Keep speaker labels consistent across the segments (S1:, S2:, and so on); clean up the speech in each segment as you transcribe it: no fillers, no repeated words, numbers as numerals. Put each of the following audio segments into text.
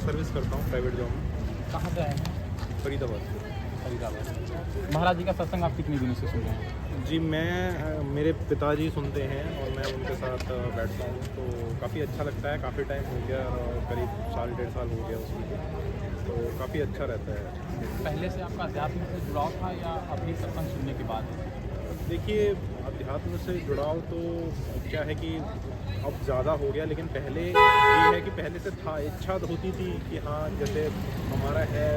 S1: Service करता हूँ private job में।
S2: कहाँ से आए हैं?
S1: फरीदाबाद।
S2: फरीदाबाद। महाराज जी का सत्संग आप कितने दिनों से सुन रहे हैं?
S1: जी मेरे पिताजी सुनते हैं और मैं उनके साथ बैठता हूँ, तो काफ़ी अच्छा लगता है। काफ़ी टाइम हो गया, करीब साल 1.5 साल हो गया उसमें, तो काफ़ी अच्छा रहता है।
S2: पहले से आपका अध्यात्म से जुड़ाव था या अभी सत्संग सुनने के बाद?
S1: देखिए, अध्यात्म से जुड़ाव तो क्या है कि अब ज़्यादा हो गया, लेकिन पहले ये है कि पहले से था, इच्छा तो होती थी कि हाँ, जैसे हमारा है,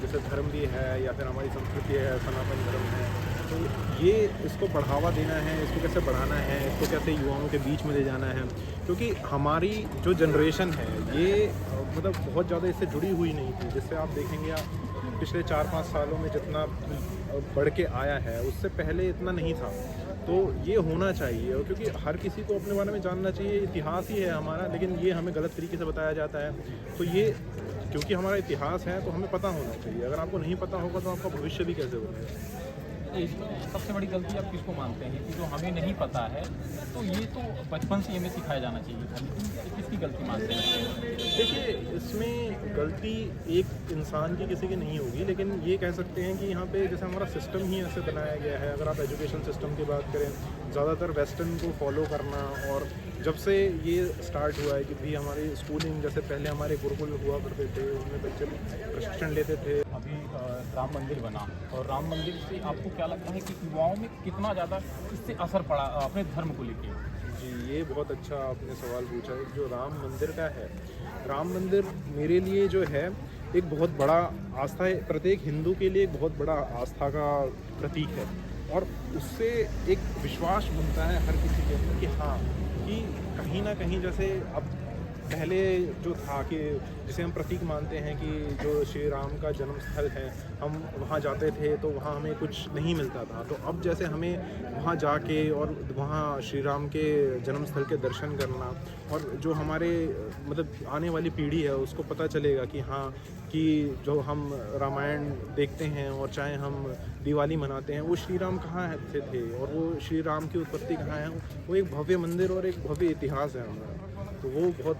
S1: जैसे धर्म भी है या फिर हमारी संस्कृति है, सनातन धर्म है, तो ये इसको बढ़ावा देना है, इसको कैसे बढ़ाना है, इसको कैसे युवाओं के बीच में ले जाना है। क्योंकि हमारी जो जनरेशन है ये मतलब बहुत ज़्यादा इससे जुड़ी हुई नहीं थी। जिससे आप देखेंगे, आप पिछले 4-5 सालों में जितना बढ़ के आया है, उससे पहले इतना नहीं था। तो ये होना चाहिए, और क्योंकि हर किसी को अपने बारे में जानना चाहिए। इतिहास ही है हमारा, लेकिन ये हमें गलत तरीके से बताया जाता है। तो ये क्योंकि हमारा इतिहास है तो हमें पता होना चाहिए। अगर आपको नहीं पता होगा तो आपका भविष्य भी कैसे बनेगा।
S2: सबसे बड़ी गलती आप किसको मानते हैं कि जो हमें नहीं पता है, तो ये तो बचपन से हमें सिखाया जाना चाहिए था, लेकिन किसकी गलती मानते हैं?
S1: देखिए, इसमें गलती एक इंसान की किसी की नहीं होगी, लेकिन ये कह सकते हैं कि यहाँ पे जैसे हमारा सिस्टम ही ऐसे बनाया गया है। अगर आप एजुकेशन सिस्टम की बात करें, ज़्यादातर वेस्टर्न को फॉलो करना, और जब से ये स्टार्ट हुआ है कि भी हमारी स्कूलिंग, जैसे पहले हमारे गुरुकुल हुआ करते थे, उनमें बच्चे प्रशिक्षण लेते थे।
S2: अभी राम मंदिर बना, और राम मंदिर से आपको क्या लगता है कि युवाओं में कितना ज़्यादा इससे असर पड़ा अपने धर्म को लेकर?
S1: जी, ये बहुत अच्छा आपने सवाल पूछा है। जो राम मंदिर का है, राम मंदिर मेरे लिए जो है एक बहुत बड़ा आस्था है, प्रत्येक हिंदू के लिए एक बहुत बड़ा आस्था का प्रतीक है। और उससे एक विश्वास बनता है हर किसी के अंदर कि हाँ, कि कहीं ना कहीं, जैसे अब पहले जो था कि जिसे हम प्रतीक मानते हैं कि जो श्री राम का जन्म स्थल है, हम वहाँ जाते थे तो वहाँ हमें कुछ नहीं मिलता था। तो अब जैसे हमें वहाँ जाके और वहाँ श्री राम के जन्म स्थल के दर्शन करना, और जो हमारे मतलब आने वाली पीढ़ी है उसको पता चलेगा कि हाँ, कि जो हम रामायण देखते हैं और चाहे हम दिवाली मनाते हैं, वो श्री राम कहाँ थे और वो श्री राम की उत्पत्ति कहाँ है। वो एक भव्य मंदिर और एक भव्य इतिहास है हमारा। तो वो बहुत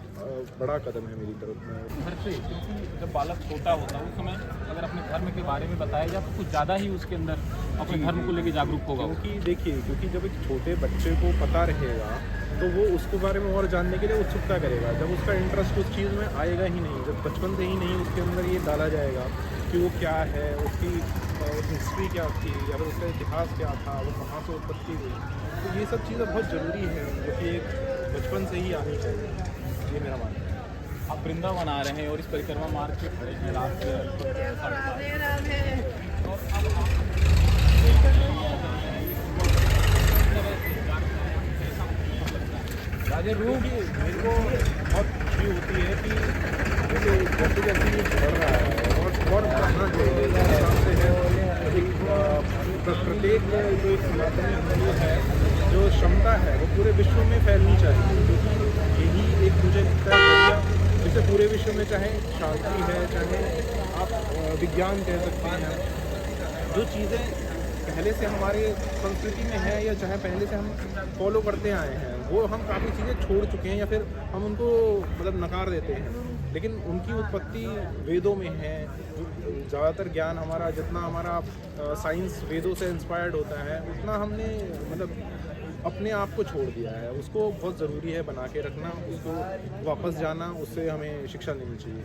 S1: बड़ा कदम है मेरी तरफ में।
S2: घर से, क्योंकि जब बालक छोटा होता है उस समय अगर अपने धर्म के बारे में बताया जाए तो कुछ ज़्यादा ही उसके अंदर अपने धर्म को लेकर जागरूक होगा।
S1: क्योंकि देखिए, क्योंकि जब एक छोटे बच्चे को पता रहेगा तो वो उसके बारे में और जानने के लिए उत्सुकता करेगा। जब उसका इंटरेस्ट उस चीज़ में आएगा ही नहीं, जब बचपन से ही नहीं उसके अंदर ये डाला जाएगा कि वो क्या है, उसकी हिस्ट्री क्या थी या फिर उसका इतिहास क्या था, वो कहाँ से उत्पत्ति हुई, तो ये सब चीज़ें बहुत ज़रूरी है जो कि एक बचपन से ही आनी चाहिए। ये मेरा मानना है।
S2: आप वृंदावन आ रहे हैं और इस परिक्रमा मार्ग पे खड़े हैं रात के
S1: राजे रूह की मेरे को बहुत खुशी होती है कि जैसे जैसे जैसे ये बढ़ रहा है और बढ़ना जो है इस हिसाब से है। प्रत्येक जो एक सनातनी हिंदू है, जो क्षमता है वो पूरे विश्व में फैलनी चाहिए, क्योंकि यही एक मुझे लगता है जरिया जिससे पूरे विश्व में, चाहे शांति है, चाहे आप विज्ञान कह सकते हैं, जो चीज़ें पहले से हमारे संस्कृति में है या चाहे पहले से हम फॉलो करते आए हैं, वो हम काफ़ी चीज़ें छोड़ चुके हैं या फिर हम उनको मतलब नकार देते हैं। लेकिन उनकी उत्पत्ति वेदों में है। ज़्यादातर ज्ञान हमारा, जितना हमारा साइंस वेदों से इंस्पायर्ड होता है, उतना हमने मतलब अपने आप को छोड़ दिया है। उसको बहुत ज़रूरी है बना के रखना, उसको वापस जाना, उससे हमें शिक्षा लेनी चाहिए।